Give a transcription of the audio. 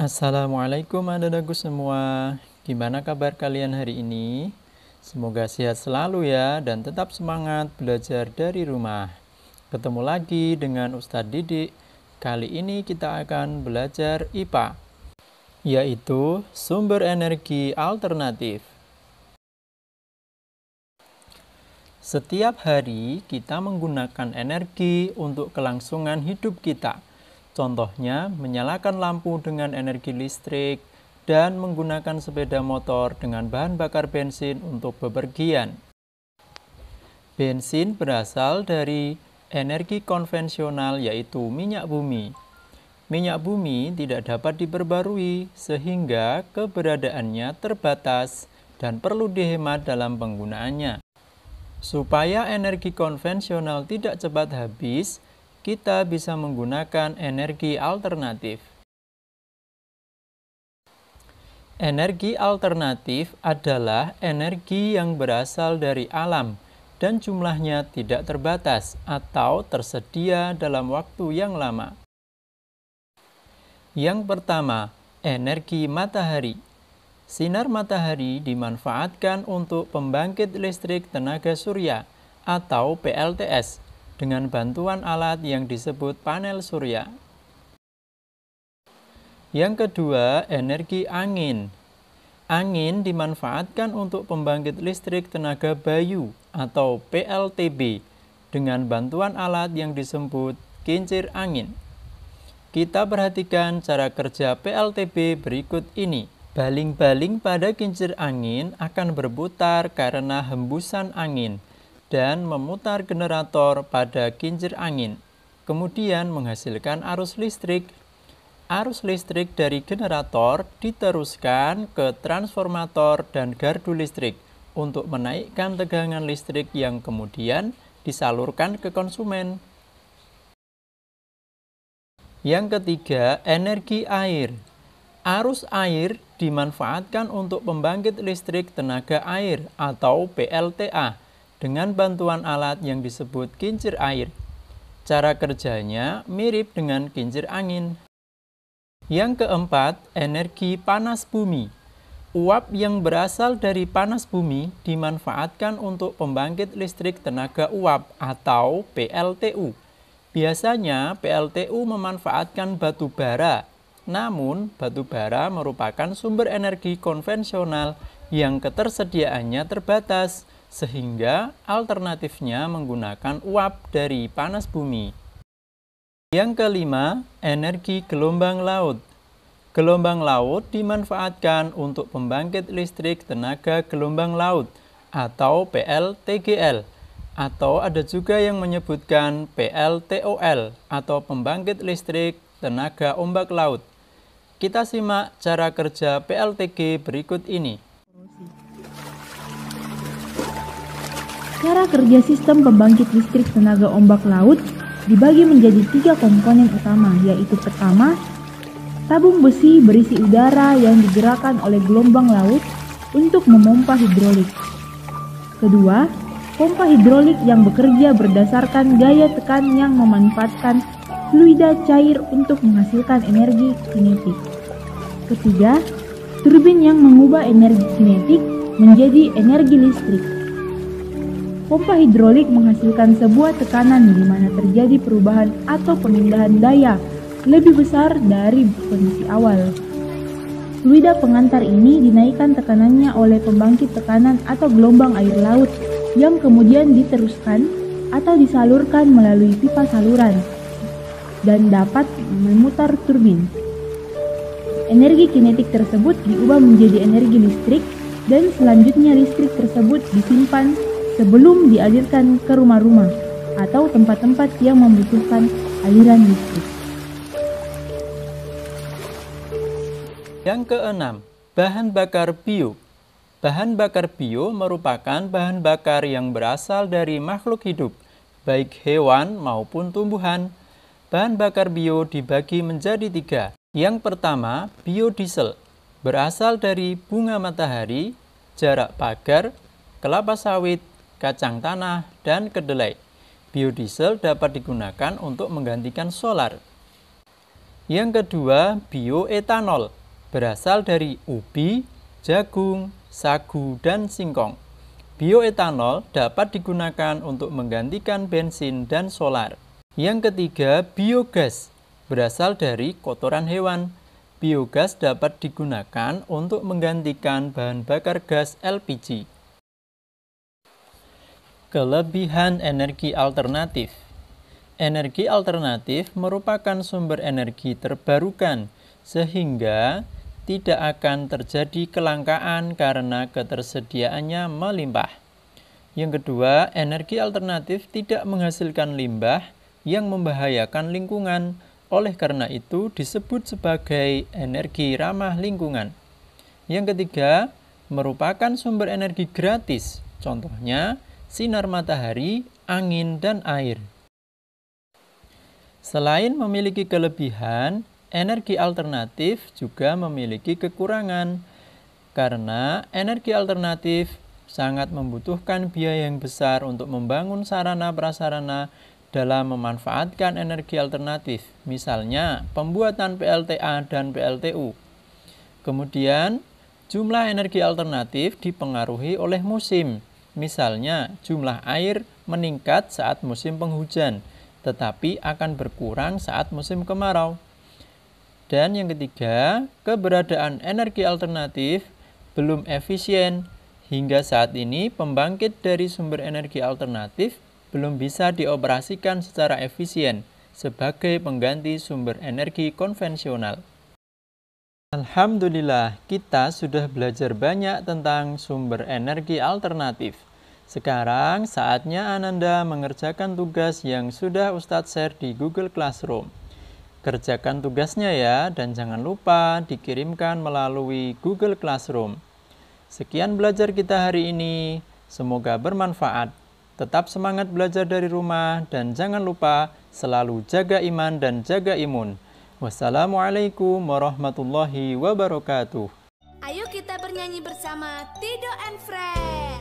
Assalamualaikum anak-anakku semua. Gimana kabar kalian hari ini? Semoga sehat selalu ya dan tetap semangat belajar dari rumah. Ketemu lagi dengan Ustadz Didik. Kali ini kita akan belajar IPA, yaitu sumber energi alternatif. Setiap hari kita menggunakan energi untuk kelangsungan hidup kita. Contohnya, menyalakan lampu dengan energi listrik dan menggunakan sepeda motor dengan bahan bakar bensin untuk bepergian. Bensin berasal dari energi konvensional yaitu minyak bumi. Minyak bumi tidak dapat diperbarui sehingga keberadaannya terbatas dan perlu dihemat dalam penggunaannya. Supaya energi konvensional tidak cepat habis, kita bisa menggunakan energi alternatif. Energi alternatif adalah energi yang berasal dari alam dan jumlahnya tidak terbatas atau tersedia dalam waktu yang lama. Yang pertama, energi matahari. Sinar matahari dimanfaatkan untuk pembangkit listrik tenaga surya atau PLTS dengan bantuan alat yang disebut panel surya. Yang kedua, energi angin. Angin dimanfaatkan untuk pembangkit listrik tenaga bayu atau PLTB dengan bantuan alat yang disebut kincir angin. Kita perhatikan cara kerja PLTB berikut ini. Baling-baling pada kincir angin akan berputar karena hembusan angin dan memutar generator pada kincir angin, kemudian menghasilkan arus listrik. Arus listrik dari generator diteruskan ke transformator dan gardu listrik untuk menaikkan tegangan listrik yang kemudian disalurkan ke konsumen. Yang ketiga, energi air. Arus air dimanfaatkan untuk pembangkit listrik tenaga air atau PLTA dengan bantuan alat yang disebut kincir air. Cara kerjanya mirip dengan kincir angin. Yang keempat, energi panas bumi. Uap yang berasal dari panas bumi dimanfaatkan untuk pembangkit listrik tenaga uap atau PLTU. Biasanya PLTU memanfaatkan batu bara. Namun, batu bara merupakan sumber energi konvensional yang ketersediaannya terbatas, sehingga alternatifnya menggunakan uap dari panas bumi. Yang kelima, energi gelombang laut. Gelombang laut dimanfaatkan untuk pembangkit listrik tenaga gelombang laut atau PLTGL, atau ada juga yang menyebutkan PLTOL atau pembangkit listrik tenaga ombak laut. Kita simak cara kerja PLTG berikut ini. Cara kerja sistem pembangkit listrik tenaga ombak laut dibagi menjadi 3 komponen utama, yaitu pertama, tabung besi berisi udara yang digerakkan oleh gelombang laut untuk memompa hidrolik. Kedua, pompa hidrolik yang bekerja berdasarkan gaya tekan yang memanfaatkan fluida cair untuk menghasilkan energi kinetik. Ketiga, turbin yang mengubah energi kinetik menjadi energi listrik. Pompa hidrolik menghasilkan sebuah tekanan di mana terjadi perubahan atau pemindahan daya lebih besar dari kondisi awal. Fluida pengantar ini dinaikkan tekanannya oleh pembangkit tekanan atau gelombang air laut yang kemudian diteruskan atau disalurkan melalui pipa saluran dan dapat memutar turbin. Energi kinetik tersebut diubah menjadi energi listrik dan selanjutnya listrik tersebut disimpan sebelum dialirkan ke rumah-rumah atau tempat-tempat yang membutuhkan aliran listrik. Yang keenam, bahan bakar bio. Bahan bakar bio merupakan bahan bakar yang berasal dari makhluk hidup, baik hewan maupun tumbuhan. Bahan bakar bio dibagi menjadi 3. Yang pertama, biodiesel. Berasal dari bunga matahari, jarak pagar, kelapa sawit, kacang tanah, dan kedelai. Biodiesel dapat digunakan untuk menggantikan solar. Yang kedua, bioetanol, berasal dari ubi, jagung, sagu, dan singkong. Bioetanol dapat digunakan untuk menggantikan bensin dan solar. Yang ketiga, biogas, berasal dari kotoran hewan. Biogas dapat digunakan untuk menggantikan bahan bakar gas LPG. Kelebihan energi alternatif. Energi alternatif merupakan sumber energi terbarukan, sehingga tidak akan terjadi kelangkaan karena ketersediaannya melimpah. Yang kedua, energi alternatif tidak menghasilkan limbah yang membahayakan lingkungan, oleh karena itu disebut sebagai energi ramah lingkungan. Yang ketiga, merupakan sumber energi gratis, contohnya sinar matahari, angin, dan air. Selain memiliki kelebihan, energi alternatif juga memiliki kekurangan, karena energi alternatif sangat membutuhkan biaya yang besar untuk membangun sarana-prasarana dalam memanfaatkan energi alternatif, misalnya pembuatan PLTA dan PLTU. Kemudian, jumlah energi alternatif dipengaruhi oleh musim, misalnya jumlah air meningkat saat musim penghujan, tetapi akan berkurang saat musim kemarau. Dan yang ketiga, keberadaan energi alternatif belum efisien. Hingga saat ini, pembangkit dari sumber energi alternatif belum bisa dioperasikan secara efisien sebagai pengganti sumber energi konvensional. Alhamdulillah, kita sudah belajar banyak tentang sumber energi alternatif. Sekarang saatnya Ananda mengerjakan tugas yang sudah Ustadz share di Google Classroom. Kerjakan tugasnya ya, dan jangan lupa dikirimkan melalui Google Classroom. Sekian belajar kita hari ini, semoga bermanfaat. Tetap semangat belajar dari rumah, dan jangan lupa selalu jaga iman dan jaga imun. Wassalamualaikum warahmatullahi wabarakatuh. Ayo kita bernyanyi bersama Tido and Friends.